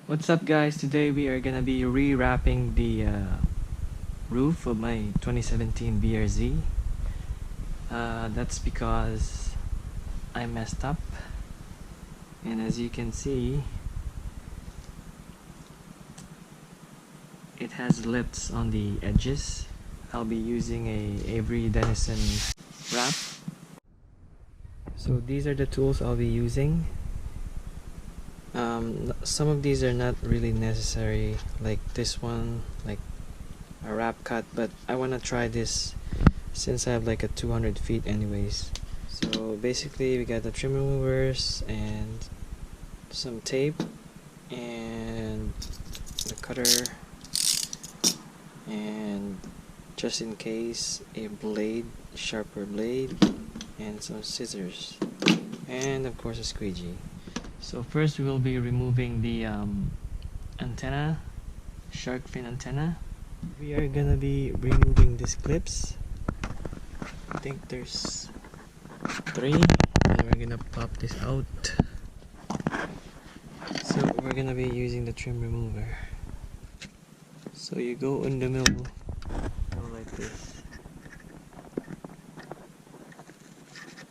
What's up guys, today we are gonna be rewrapping the roof of my 2017 BRZ. That's because I messed up, and as you can see it has lips on the edges. I'll be using a Avery Dennison wrap. So these are the tools I'll be using. Some of these are not really necessary, like this one, like a wrap cut, but I want to try this since I have like a 200 feet anyways. So basically we got the trim removers and some tape and the cutter, and just in case a blade, sharper blade, and some scissors, and of course a squeegee. So first we will be removing the antenna, shark fin antenna. We are gonna be removing these clips. I think there's 3, and we're gonna pop this out. So we're gonna be using the trim remover. So you go in the middle, go like this.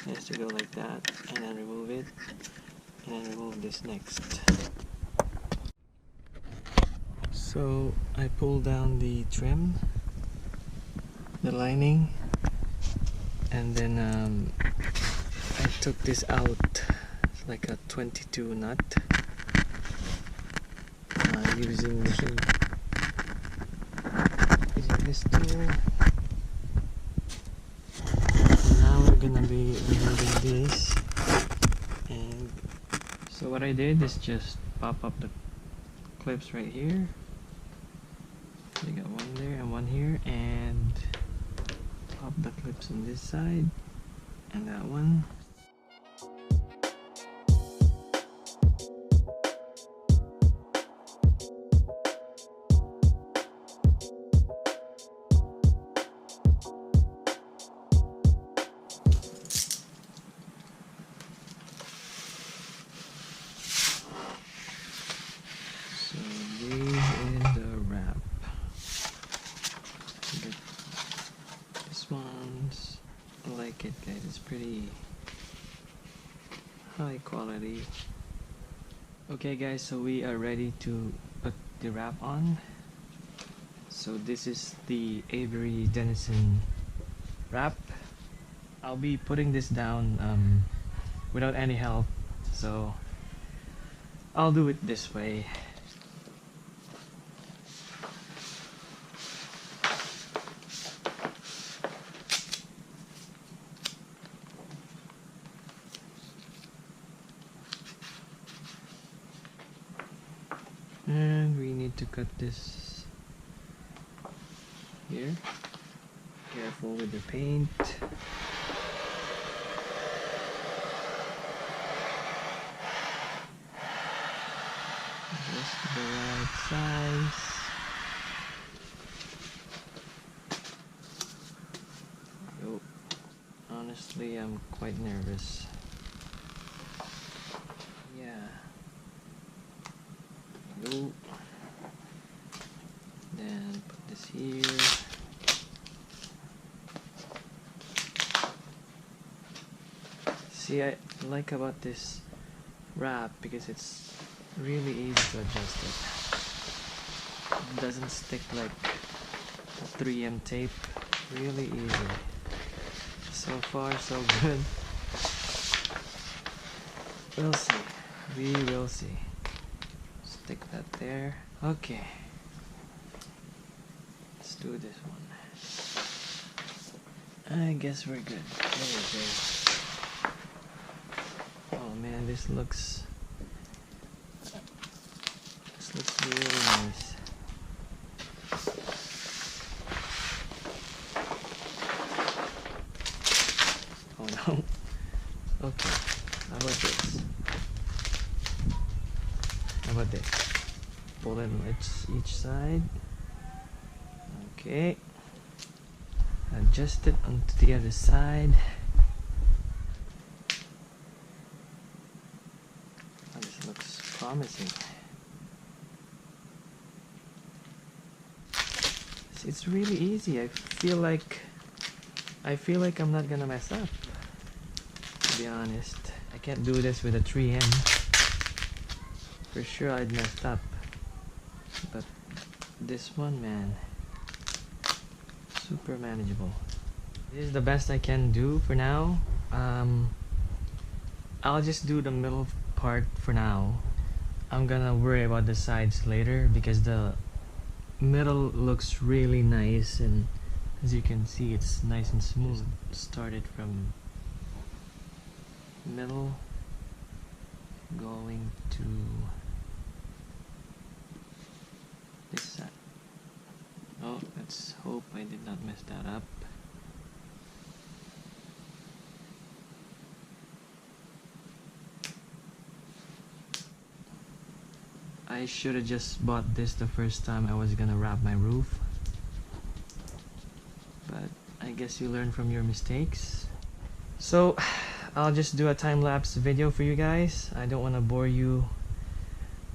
It has to go like that, and then remove it, and then remove this next. So I pulled down the trim, the lining, and then I took this out. It's like a 22 nut using this tool. Now we're gonna be removing this, and so what I did is just pop up the clips right here. I got one there and one here, and pop the clips on this side and that one. So this is the wrap. This one's, I like it guys, it's pretty high quality. Okay guys, so we are ready to put the wrap on. So this is the Avery Dennison wrap. I'll be putting this down without any help, so I'll do it this way. And we need to cut this here. Careful with the paint. Just the right size. Oh, honestly, I'm quite nervous. Yeah. Go. Then put this here. See, I like about this wrap because it's really easy to adjust it. It doesn't stick like 3M tape. Really easy. So far so good. We'll see. We will see. Stick that there. Okay. Let's do this one. I guess we're good. There we go. Oh man, this looks really nice. Oh no. Okay. How about this? How about this? Pull it on each side. Okay. Adjust it onto the other side. Oh, this looks promising. It's really easy. I feel like I'm not gonna mess up, to be honest. I can't do this with a 3M. For sure I'd messed up. But this one, man, super manageable. This is the best I can do for now. I'll just do the middle part for now. I'm gonna worry about the sides later because the middle looks really nice, and as you can see, it's nice and smooth. Started from middle going to this side. Oh, let's hope I did not mess that up. I should have just bought this the first time I was gonna wrap my roof, but I guess you learn from your mistakes. So I'll just do a time-lapse video for you guys. I don't want to bore you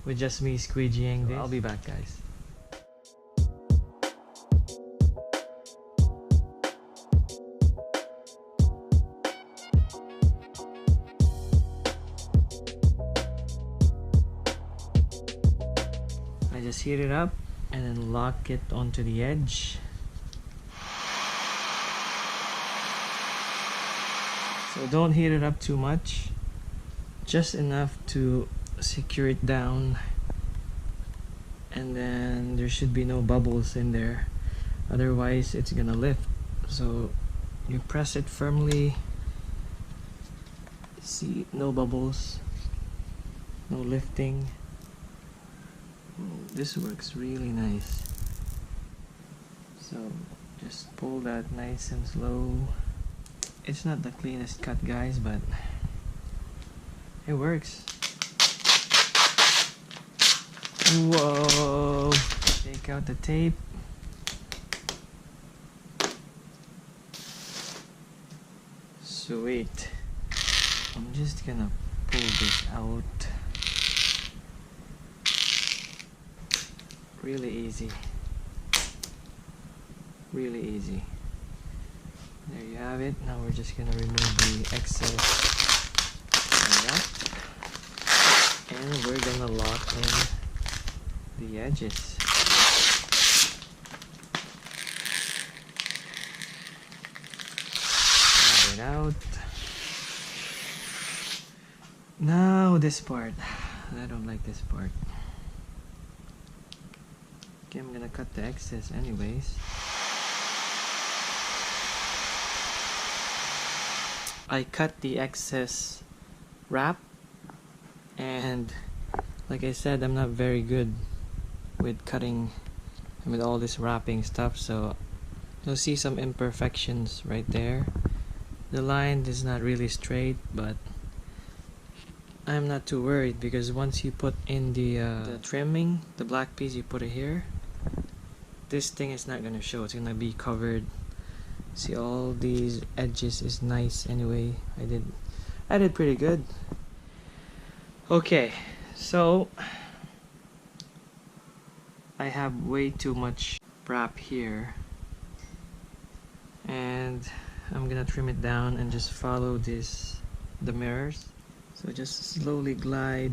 with just me squeegeeing this. I'll be back, guys. I just heat it up and then lock it onto the edge. So don't heat it up too much, just enough to secure it down, and then there should be no bubbles in there, otherwise it's gonna lift. So you press it firmly. See, no bubbles, no lifting. This works really nice. So just pull that nice and slow. It's not the cleanest cut, guys, but it works. Whoa! Take out the tape. Sweet. I'm just gonna pull this out. Really easy. Really easy. There you have it. Now we're just gonna remove the excess like that, and we're gonna lock in the edges. Grab it out. Now this part. I don't like this part. Okay, I'm gonna cut the excess anyways. I cut the excess wrap, and like I said, I'm not very good with cutting and with all this wrapping stuff, so you'll see some imperfections right there. The line is not really straight, but I'm not too worried because once you put in the trimming, the black piece, you put it here, this thing is not gonna show. It's gonna be covered. See, all these edges is nice anyway. I did pretty good. Okay, so I have way too much wrap here, and I'm gonna trim it down and just follow the mirrors. So just slowly glide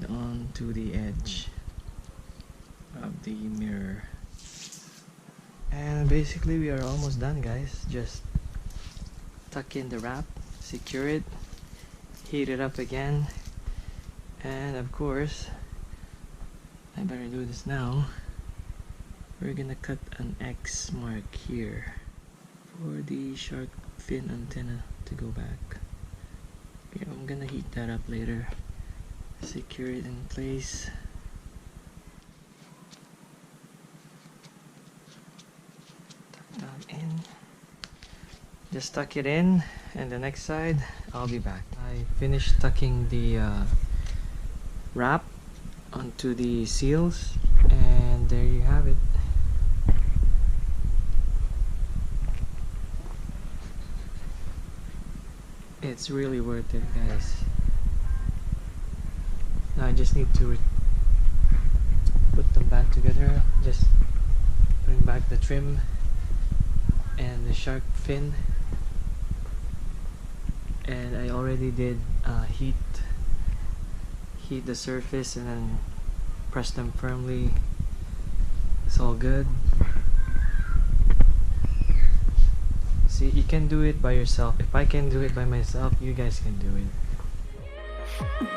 onto the edge of the mirror. And basically we are almost done, guys. Just tuck in the wrap, secure it, heat it up again, and of course I better do this now. We're gonna cut an X mark here for the shark fin antenna to go back. Okay, I'm gonna heat that up later. Secure it in place. In. Just tuck it in, and the next side I'll be back. I finished tucking the wrap onto the seals, and there you have it. It's really worth it, guys. Now I just need to put them back together. Just Putting back the trim and the shark fin, and I already did heat the surface and then press them firmly. It's all good. See, you can do it by yourself. If I can do it by myself, you guys can do it.